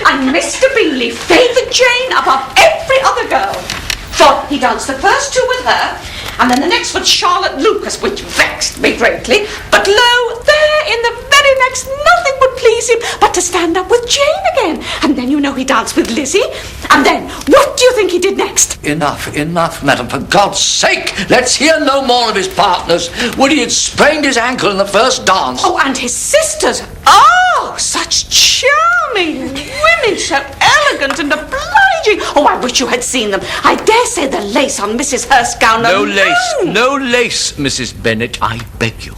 And Mr. Bingley favoured Jane above every other girl. So he danced the first two with her, and then the next with Charlotte Lucas, which vexed me greatly. But lo, there in the very next, nothing would please him but to stand up with Jane again. And then, you know, he danced with Lizzie. And then, what do you think he did next? Enough, madam. For God's sake, let's hear no more of his partners. Woody had sprained his ankle in the first dance. Oh, and his sisters. Oh, such charming women, so elegant and obliging. Oh, I wish you had seen them. I dare say the lace on Mrs. Hurst's gown alone. No lace, Mrs. Bennet, I beg you.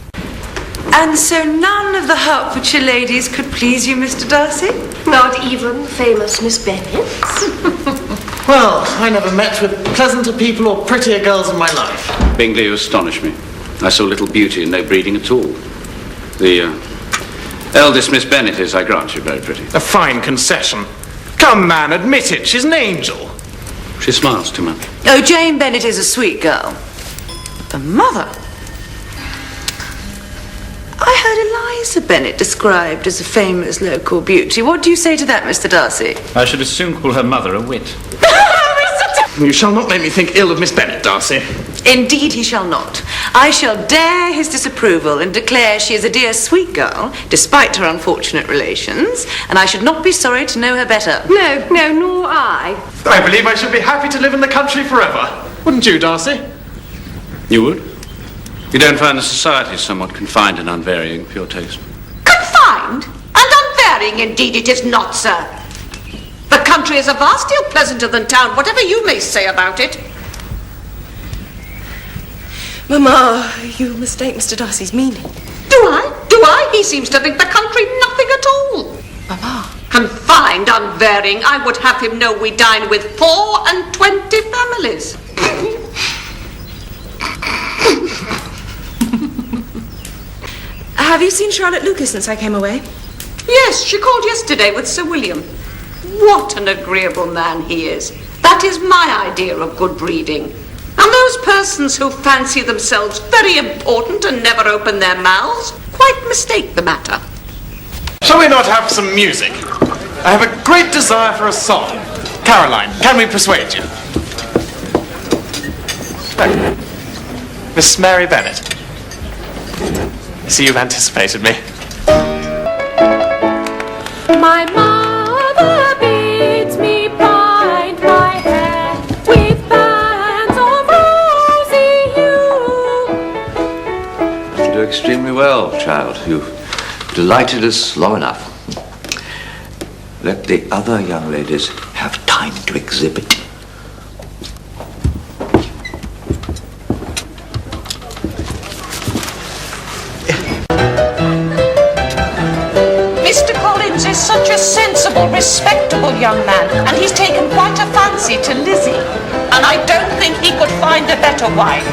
And so none of the Hertfordshire ladies could please you, Mr. Darcy? Not even famous Miss Bennets? Well, I never met with pleasanter people or prettier girls in my life. Bingley, you astonish me. I saw little beauty and no breeding at all. The eldest Miss Bennet is, I grant you, very pretty. A fine concession. Come, man, admit it. She's an angel. She smiles too much. Oh, Jane Bennet is a sweet girl. The mother? I heard Eliza Bennet described as a famous local beauty. What do you say to that, Mr. Darcy? I should as soon call her mother a wit. You shall not make me think ill of Miss Bennet, Darcy. Indeed he shall not. I shall dare his disapproval and declare she is a dear sweet girl, despite her unfortunate relations, and I should not be sorry to know her better. No, nor I. I believe I should be happy to live in the country forever. Wouldn't you, Darcy? You would? You don't find the society somewhat confined and unvarying for your taste? Confined? And unvarying, indeed it is not, sir. The country is a vast deal pleasanter than town, whatever you may say about it. Mamma, you mistake Mr. Darcy's meaning. Do I? He seems to think the country nothing at all. Mamma. Confined, unvarying. I would have him know we dine with 24 families. Have you seen Charlotte Lucas since I came away? Yes, she called yesterday with Sir William. What an agreeable man he is. That is my idea of good breeding. And those persons who fancy themselves very important and never open their mouths quite mistake the matter. Shall we not have some music? I have a great desire for a song. Caroline, can we persuade you? Miss Mary Bennet. I see you've anticipated me. My mother bids me bind my hair with bands of rosy hue. You do extremely well, child. You've delighted us long enough. Let the other young ladies have time to exhibit. Mr. Collins is such a sensible, respectable young man, and he's taken quite a fancy to Lizzie. And I don't think he could find a better wife.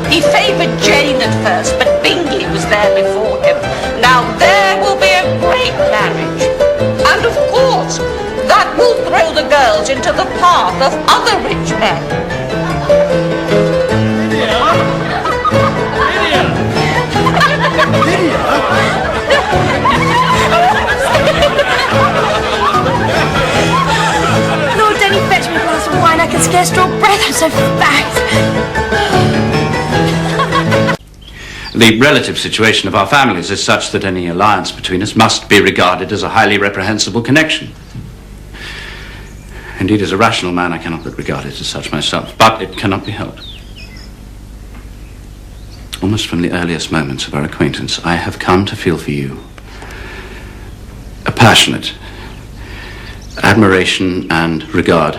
He favoured Jane at first, but Bingley was there before him. Now there will be a great marriage. And of course, that will throw the girls into the path of other rich men. Lord Denny, fetch me a glass of wine. I can scarce draw breath. I'm so fat. The relative situation of our families is such that any alliance between us must be regarded as a highly reprehensible connection. Indeed, as a rational man, I cannot but regard it as such myself, but it cannot be helped. Almost from the earliest moments of our acquaintance, I have come to feel for you a passionate admiration and regard,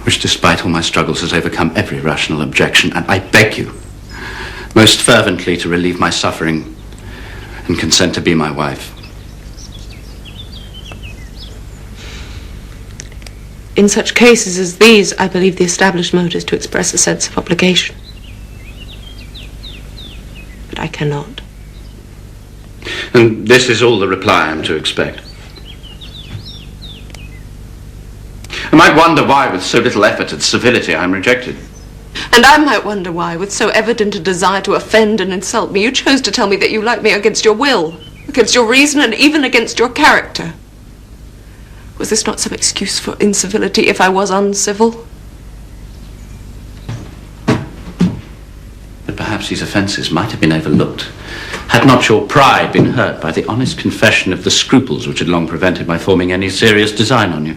which, despite all my struggles, has overcome every rational objection, and I beg you most fervently to relieve my suffering and consent to be my wife. In such cases as these, I believe the established mode is to express a sense of obligation. But I cannot. And this is all the reply I am to expect. I might wonder why, with so little effort and civility, I am rejected. And I might wonder why, with so evident a desire to offend and insult me, you chose to tell me that you like me against your will, against your reason, and even against your character. Was this not some excuse for incivility if I was uncivil? But perhaps these offences might have been overlooked, had not your pride been hurt by the honest confession of the scruples which had long prevented my forming any serious design on you.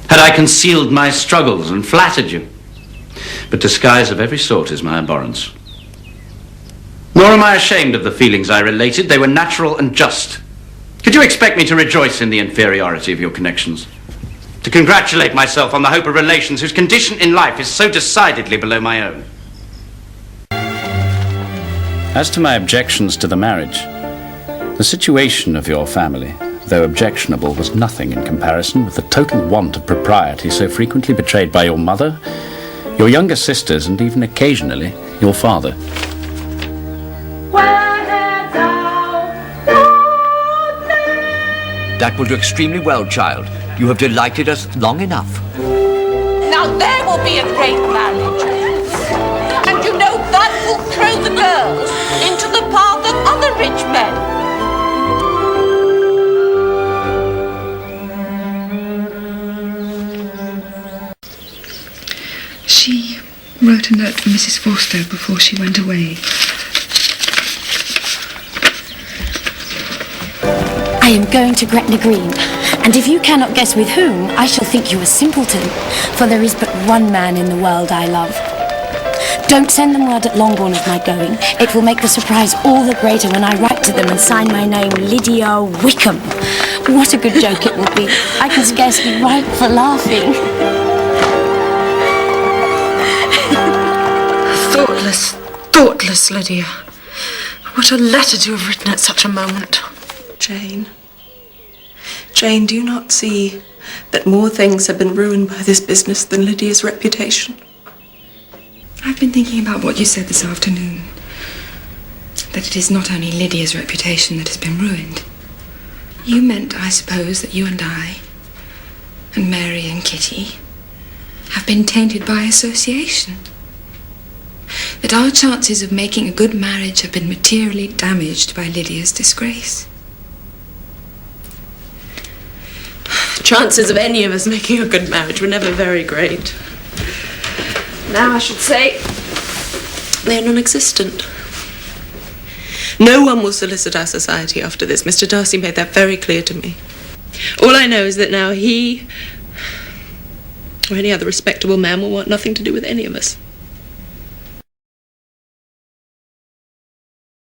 Had I concealed my struggles and flattered you. But disguise of every sort is my abhorrence. Nor am I ashamed of the feelings I related. They were natural and just. Could you expect me to rejoice in the inferiority of your connections? To congratulate myself on the hope of relations whose condition in life is so decidedly below my own? As to my objections to the marriage, the situation of your family, though objectionable, was nothing in comparison with the total want of propriety so frequently betrayed by your mother, your younger sisters, and even occasionally your father. That will do extremely well, child. You have delighted us long enough. Now there will be a great marriage. And you know that will throw the girls into the path of other rich men. She wrote a note for Mrs. Forster before she went away. I am going to Gretna Green, and if you cannot guess with whom, I shall think you a simpleton, for there is but one man in the world I love. Don't send them word at Longbourn of my going. It will make the surprise all the greater when I write to them and sign my name Lydia Wickham. What a good joke it will be. I can scarcely write for laughing. Thoughtless, Lydia. What a letter to have written at such a moment. Jane, do you not see that more things have been ruined by this business than Lydia's reputation? I've been thinking about what you said this afternoon. That it is not only Lydia's reputation that has been ruined. You meant, I suppose, that you and I, and Mary and Kitty, have been tainted by association. That our chances of making a good marriage have been materially damaged by Lydia's disgrace. Chances of any of us making a good marriage were never very great. Now I should say they're non-existent. No one will solicit our society after this. Mr. Darcy made that very clear to me. All I know is that now he or any other respectable man will want nothing to do with any of us.